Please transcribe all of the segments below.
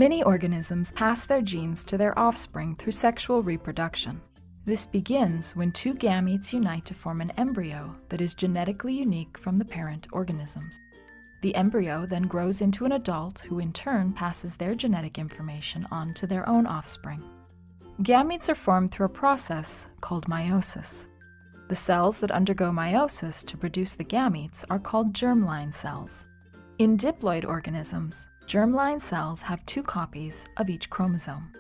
Many organisms pass their genes to their offspring through sexual reproduction. This begins when two gametes unite to form an embryo that is genetically unique from the parent organisms. The embryo then grows into an adult who in turn passes their genetic information on to their own offspring. Gametes are formed through a process called meiosis. The cells that undergo meiosis to produce the gametes are called germline cells. In diploid organisms, germline cells have two copies of each chromosome.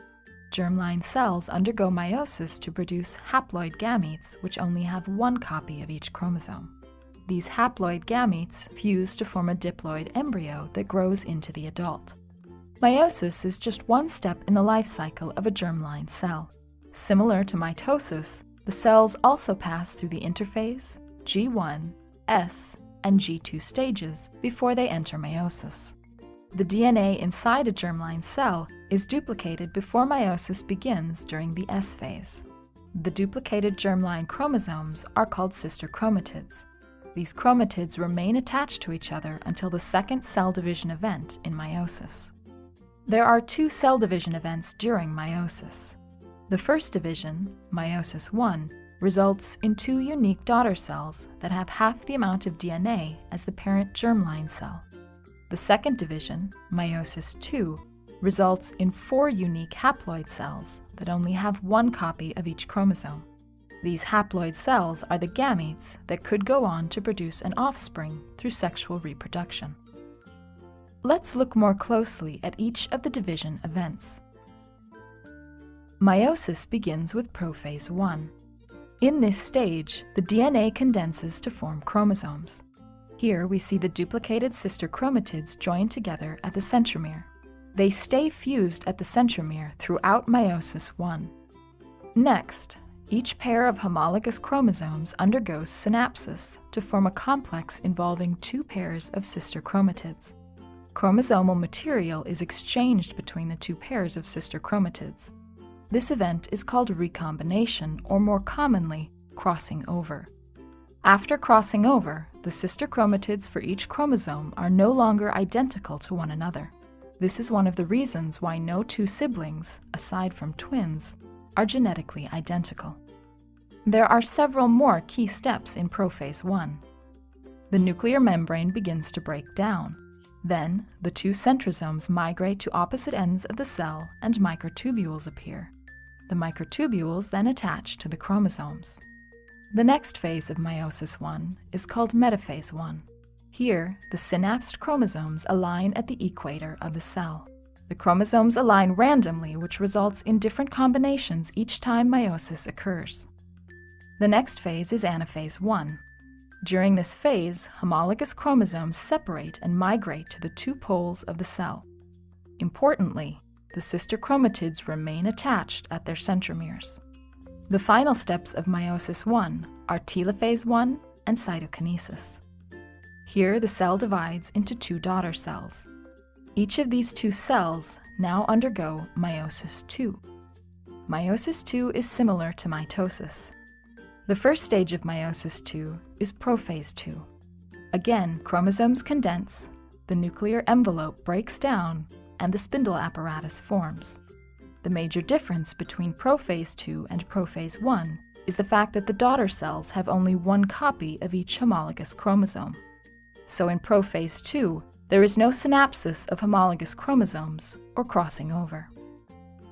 Germline cells undergo meiosis to produce haploid gametes, which only have one copy of each chromosome. These haploid gametes fuse to form a diploid embryo that grows into the adult. Meiosis is just one step in the life cycle of a germline cell. Similar to mitosis, the cells also pass through the interphase, G1, S, and G2 stages before they enter meiosis. The DNA inside a germline cell is duplicated before meiosis begins during the S phase. The duplicated germline chromosomes are called sister chromatids. These chromatids remain attached to each other until the second cell division event in meiosis. There are two cell division events during meiosis. The first division, meiosis 1, results in two unique daughter cells that have half the amount of DNA as the parent germline cell. The second division, meiosis 2, results in 4 unique haploid cells that only have one copy of each chromosome. These haploid cells are the gametes that could go on to produce an offspring through sexual reproduction. Let's look more closely at each of the division events. Meiosis begins with prophase 1. In this stage, the DNA condenses to form chromosomes. Here we see the duplicated sister chromatids joined together at the centromere. They stay fused at the centromere throughout meiosis 1. Next, each pair of homologous chromosomes undergoes synapsis to form a complex involving two pairs of sister chromatids. Chromosomal material is exchanged between the two pairs of sister chromatids. This event is called recombination, or more commonly, crossing over. After crossing over, the sister chromatids for each chromosome are no longer identical to one another. This is one of the reasons why no two siblings, aside from twins, are genetically identical. There are several more key steps in prophase 1. The nuclear membrane begins to break down. Then, the two centrosomes migrate to opposite ends of the cell and microtubules appear. The microtubules then attach to the chromosomes. The next phase of meiosis 1 is called metaphase 1. Here, the synapsed chromosomes align at the equator of the cell. The chromosomes align randomly, which results in different combinations each time meiosis occurs. The next phase is anaphase 1. During this phase, homologous chromosomes separate and migrate to the two poles of the cell. Importantly, the sister chromatids remain attached at their centromeres. The final steps of meiosis 1 are telophase 1 and cytokinesis. Here, the cell divides into two daughter cells. Each of these two cells now undergo meiosis 2. Meiosis 2 is similar to mitosis. The first stage of meiosis 2 is prophase 2. Again, chromosomes condense, the nuclear envelope breaks down, and the spindle apparatus forms. The major difference between prophase 2 and prophase 1 is the fact that the daughter cells have only one copy of each homologous chromosome. So in prophase 2, there is no synapsis of homologous chromosomes or crossing over.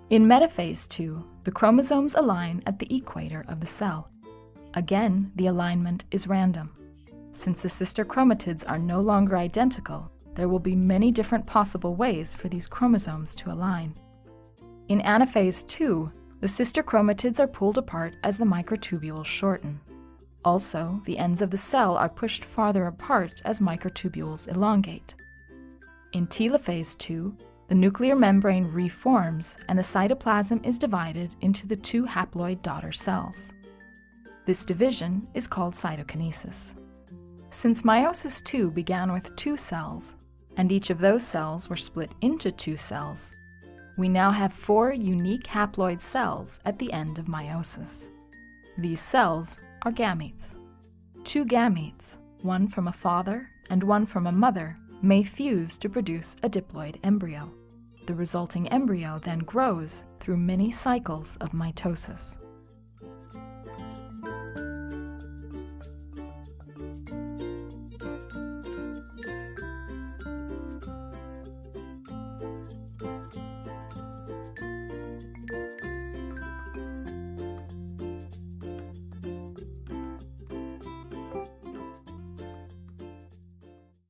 In metaphase 2, the chromosomes align at the equator of the cell. Again, the alignment is random. Since the sister chromatids are no longer identical, there will be many different possible ways for these chromosomes to align. In anaphase 2, the sister chromatids are pulled apart as the microtubules shorten. Also, the ends of the cell are pushed farther apart as microtubules elongate. In telophase 2, the nuclear membrane reforms and the cytoplasm is divided into the two haploid daughter cells. This division is called cytokinesis. Since meiosis 2 began with 2 cells, and each of those cells were split into 2 cells, we now have 4 unique haploid cells at the end of meiosis. These cells are gametes. 2 gametes, one from a father and one from a mother, may fuse to produce a diploid embryo. The resulting embryo then grows through many cycles of mitosis.